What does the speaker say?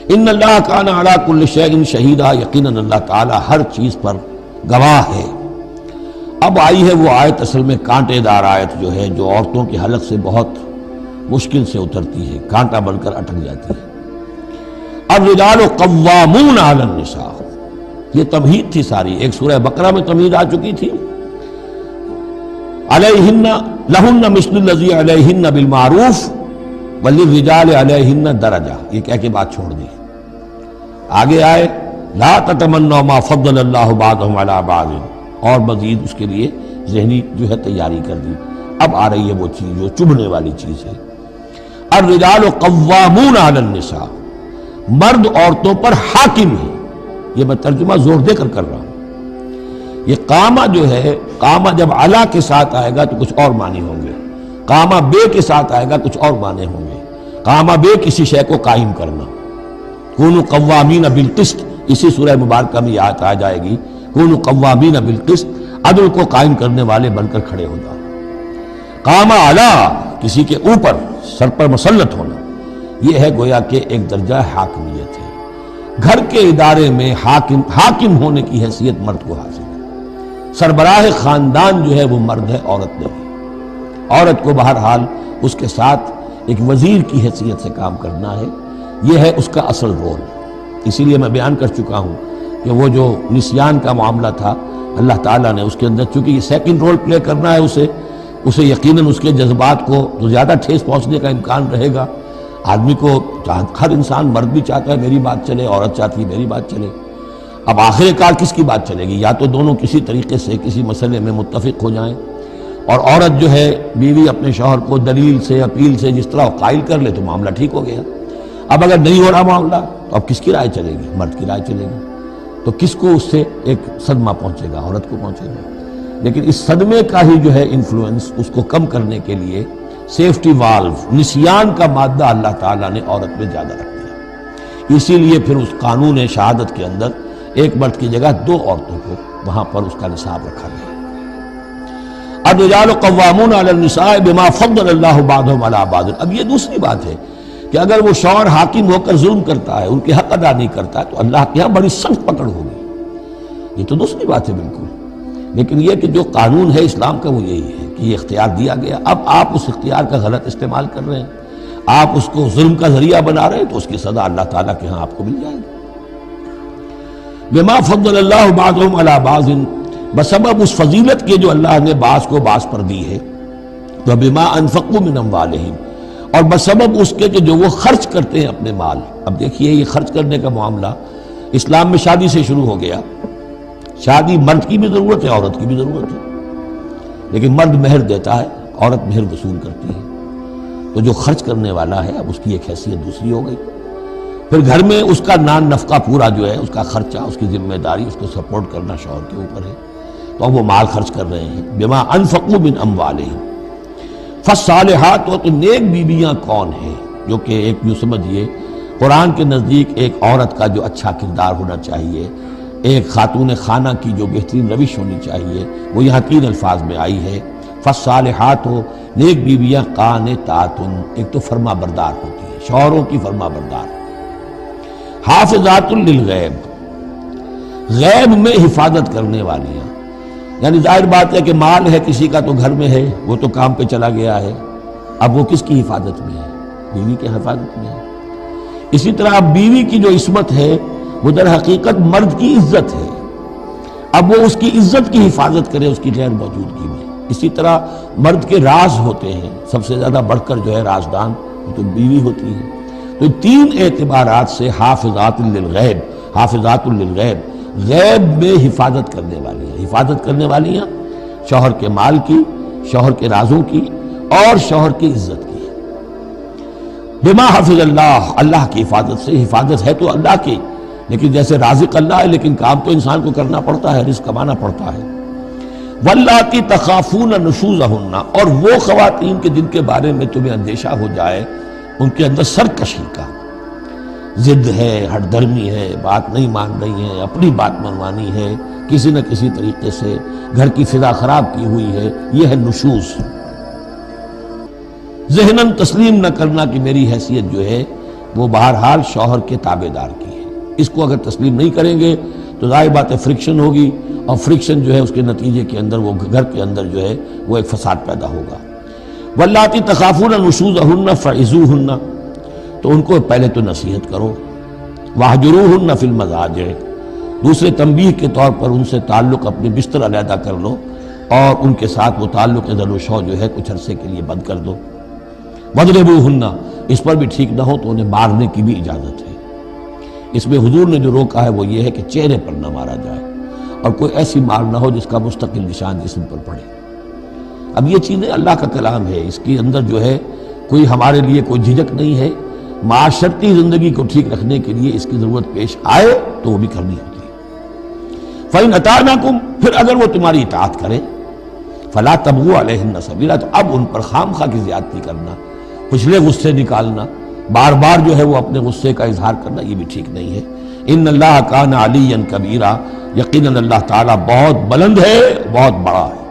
ان اللہ کان علی کل شیء شہیدا، یقیناً اللہ تعالیٰ ہر چیز پر گواہ ہے۔ اب آئی ہے وہ آیت، اصل میں کانٹے دار آیت جو ہے، جو عورتوں کے حلق سے بہت مشکل سے اترتی ہے، کانٹا بن کر اٹک جاتی ہے۔ الرجال قوامون علی النساء، یہ تمہید تھی ساری، ایک سورہ بقرہ میں تمہید آ چکی تھی، علیہن لہن مثل الذی علیہن بالمعروف وللرجال علیہن درجہ، یہ کہہ کے بات چھوڑ دی۔ آگے آئے لا تتمنوا ما فضل اللہ بعضهم علی بعض، اور مزید اس کے لیے ذہنی جو ہے تیاری کر دی۔ اب آ رہی ہے وہ چیز جو چبھنے والی چیز ہے۔ الرجال قوامون علی النساء، مرد عورتوں پر حاکم ہے۔ یہ میں ترجمہ زور دے کر رہا ہوں۔ یہ قامہ جو ہے، قامہ جب علا کے ساتھ آئے گا تو کچھ اور معنی ہوں گے، قامہ بے کے ساتھ آئے گا کچھ اور معنی ہوں گے۔ قامہ بے کسی شے کو قائم کرنا، کونوا قوامین بالقسط، اسی سورہ مبارکہ میں آیت آ جائے گی، کونوا قوامین بالقسط، عدل کو قائم کرنے والے بن کر کھڑے ہو جاؤ۔ قامہ علا، کسی کے اوپر، سر پر مسلط ہونا، یہ ہے گویا کہ ایک درجہ حاکمیت ہے۔ گھر کے ادارے میں حاکم ہونے کی حیثیت مرد کو حاصل ہے۔ سربراہ خاندان جو ہے وہ مرد ہے، عورت نہیں۔ عورت کو بہرحال اس کے ساتھ ایک وزیر کی حیثیت سے کام کرنا ہے، یہ ہے اس کا اصل رول۔ اسی لیے میں بیان کر چکا ہوں کہ وہ جو نسیان کا معاملہ تھا، اللہ تعالیٰ نے اس کے اندر، چونکہ یہ سیکنڈ رول پلے کرنا ہے اسے یقیناً اس کے جذبات کو تو زیادہ ٹھیس پہنچنے کا امکان رہے گا۔ آدمی کو، ہر انسان، مرد بھی چاہتا ہے میری بات چلے، عورت چاہتی ہے میری بات چلے۔ اب آخر کار کس کی بات چلے گی؟ یا تو دونوں کسی طریقے سے کسی مسئلے میں متفق ہو جائیں، اور عورت جو ہے بیوی اپنے شوہر کو دلیل سے، اپیل سے جس طرح قائل کر لے تو معاملہ ٹھیک ہو گیا۔ اب اگر نہیں ہو رہا معاملہ تو اب کس کی رائے چلے گی؟ مرد کی رائے چلے گی۔ تو کس کو اس سے ایک صدمہ پہنچے گا؟ عورت کو پہنچے گا۔ لیکن اس صدمے کا ہی جو ہے انفلوئنس، اس کو کم کرنے کے لیے سیفٹی والو، نسیان کا مادہ اللہ تعالیٰ نے عورت میں زیادہ رکھ دیا۔ اسی لیے پھر اس قانون شہادت کے اندر ایک مرد کی جگہ 2 عورتوں کو وہاں پر اس کا نصاب رکھا گیا۔ الرجال قوامون علی النساء بما فضل اللہ بعضهم علی بعض۔ اب یہ دوسری بات ہے کہ اگر وہ شوہر حاکم ہو کر ظلم کرتا ہے، ان کے حق ادا نہیں کرتا ہے، تو اللہ کے یہاں بڑی سخت پکڑ ہوگی۔ یہ تو دوسری بات ہے بالکل۔ لیکن یہ کہ جو قانون ہے اسلام کا وہ یہی ہے کہ یہ اختیار دیا گیا، اب آپ اس اختیار کا غلط استعمال کر رہے ہیں، آپ اس کو ظلم کا ذریعہ بنا رہے ہیں، تو اس کی سزا اللہ تعالیٰ کے ہاں آپ کو مل جائے گی۔ بما فضل اللہ بعضهم علی بعض، بسبب اس فضیلت کے جو اللہ نے بعض کو بعض پر دی ہے، تو بما انفقوا من اموالہم، اور بسبب اس کے کہ جو وہ خرچ کرتے ہیں اپنے مال۔ اب دیکھیے یہ خرچ کرنے کا معاملہ اسلام میں شادی سے شروع ہو گیا۔ شادی مرد کی بھی ضرورت ہے، عورت کی بھی ضرورت ہے، لیکن مرد مہر دیتا ہے، عورت مہر وصول کرتی ہے۔ تو جو خرچ کرنے والا ہے اب اس کی ایک حیثیت دوسری ہو گئی۔ پھر گھر میں اس کا نان نفقہ پورا جو ہے، اس کا خرچہ، اس کی ذمہ داری، اس کو سپورٹ کرنا شوہر کے اوپر ہے، تو اب وہ مال خرچ کر رہے ہیں۔ بما انفقوا من اموالہم فالصالحات، تو نیک بیویاں کون ہیں؟ جو کہ ایک یوں سمجھیے قرآن کے نزدیک ایک عورت کا جو اچھا کردار ہونا چاہیے، ایک خاتون خانہ کی جو بہترین روش ہونی چاہیے، وہ یہاں 3 الفاظ میں آئی ہے۔ فالصالحات، نیک بیویاں قانتات، ایک تو فرما بردار ہوتی ہے، شوہروں کی فرما بردار۔ حافظات للغیب، غیب میں حفاظت کرنے والیاں، یعنی ظاہر بات ہے کہ مال ہے کسی کا تو گھر میں ہے، وہ تو کام پہ چلا گیا ہے، اب وہ کس کی حفاظت میں ہے؟ بیوی کی حفاظت میں ہے۔ اسی طرح اب بیوی کی جو عصمت ہے وہ در حقیقت مرد کی عزت ہے، اب وہ اس کی عزت کی حفاظت کرے اس کی غیر موجودگی میں۔ اسی طرح مرد کے راز ہوتے ہیں، سب سے زیادہ بڑھ کر جو ہے رازدان وہ تو بیوی ہوتی ہے۔ تو 3 اعتبارات سے حافظات للغیب، حافظات للغیب، غیب میں حفاظت کرنے والی ہیں۔ حفاظت کرنے والی ہیں شوہر کے مال کی، شوہر کے رازوں کی، اور شوہر کی عزت کی۔ بما حفظ اللہ، اللہ کی حفاظت سے، حفاظت ہے تو اللہ کی، لیکن جیسے رازق اللہ ہے لیکن کام تو انسان کو کرنا پڑتا ہے، رزق کمانا پڑتا ہے۔ واللاتی تخافون نشوزہن، اور وہ خواتین کے جن کے بارے میں تمہیں اندیشہ ہو جائے ان کے اندر سرکشی کا، ضد ہے، ہٹ دھرمی ہے، بات نہیں مان رہی ہے، اپنی بات منوانی ہے، کسی نہ کسی طریقے سے گھر کی فضا خراب کی ہوئی ہے، یہ ہے نشوز۔ ذہناً تسلیم نہ کرنا کہ میری حیثیت جو ہے وہ بہرحال شوہر کے تابع دار کی ہے۔ اس کو اگر تسلیم نہیں کریں گے تو ظاہر بات ہے فرکشن ہوگی، اور فرکشن جو ہے اس کے نتیجے کے اندر وہ گھر کے اندر جو ہے وہ ایک فساد پیدا ہوگا۔ واللاتی تخافون نشوزہن فعظوہن، تو ان کو پہلے تو نصیحت کرو، واہجروہن فی المضاجع، دوسرے تنبیہ کے طور پر ان سے تعلق اپنے بستر علیحدہ کر لو، اور ان کے ساتھ وہ تعلق ذل و شو جو ہے کچھ عرصے کے لیے بند کر دو۔ وَاضْرِبُوهُنَّ، اس پر بھی ٹھیک نہ ہو تو انہیں مارنے کی بھی اجازت ہے۔ اس میں حضور نے جو روکا ہے وہ یہ ہے کہ چہرے پر نہ مارا جائے، اور کوئی ایسی مار نہ ہو جس کا مستقل نشان جسم پر پڑے۔ اب یہ چیزیں اللہ کا کلام ہے، اس کے اندر جو ہے کوئی ہمارے لیے کوئی جھجک نہیں ہے، معاشرتی زندگی کو ٹھیک رکھنے کے لیے اس کی ضرورت پیش آئے تو وہ بھی کرنی ہوتی ہے۔ فَإِنْ أَطَعْنَكُمْ، پھر اگر وہ تمہاری اطاعت کریں، فَلَا تَبْغُوا عَلَيْهِنَّ سَبِيلًا، تو اب ان پر خام خواہ کی زیادتی کرنا، پچھلے غصے نکالنا، بار بار جو ہے وہ اپنے غصے کا اظہار کرنا، یہ بھی ٹھیک نہیں ہے۔ ان اللہ کان علیٰ کبیرہ، یقیناً اللہ تعالیٰ بہت بلند ہے، بہت بڑا ہے۔